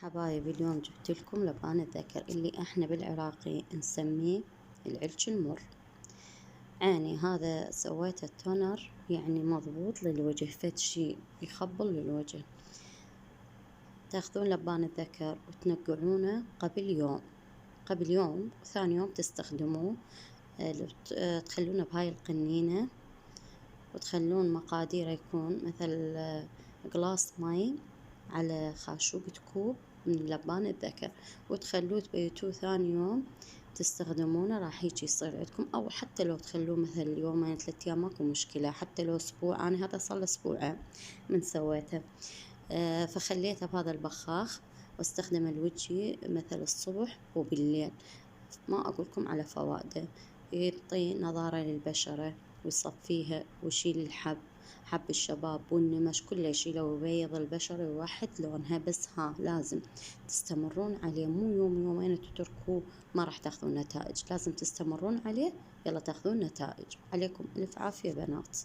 حبايبي اليوم جبت لكم لبان الذكر اللي احنا بالعراقي نسميه العلج المر. هذا سويته التونر مضبوط للوجه، فد شي يخبل للوجه. تاخذون لبان الذكر وتنقعونه قبل يوم وثاني يوم تستخدموه. تخلونه بهاي القنينة وتخلون مقاديره يكون مثل قلاص مي على خاشوقة كوب من لبان الذكر، وتخلوه تبيتوه ثاني يوم تستخدمونه، راح هيجي يصير عندكم. او حتى لو تخلوه مثل يومين 3 ايام ماكو مشكلة، حتى لو اسبوع. انا هذا صار له اسبوعين من سويته. فخليته بهذا البخاخ واستخدمه لوجهي مثل الصبح وبالليل. ما اقولكم على فوائده، يعطي نضارة للبشرة ويصفيها ويشيل حب الشباب والنمش كله يشيله ويبيض البشرة ويوحد لونها. بس لازم تستمرون عليه، مو يوم يومين تتركوه ما راح تاخذون نتائج، لازم تستمرون عليه. يلا تاخذون نتائج. عليكم ألف عافية بنات.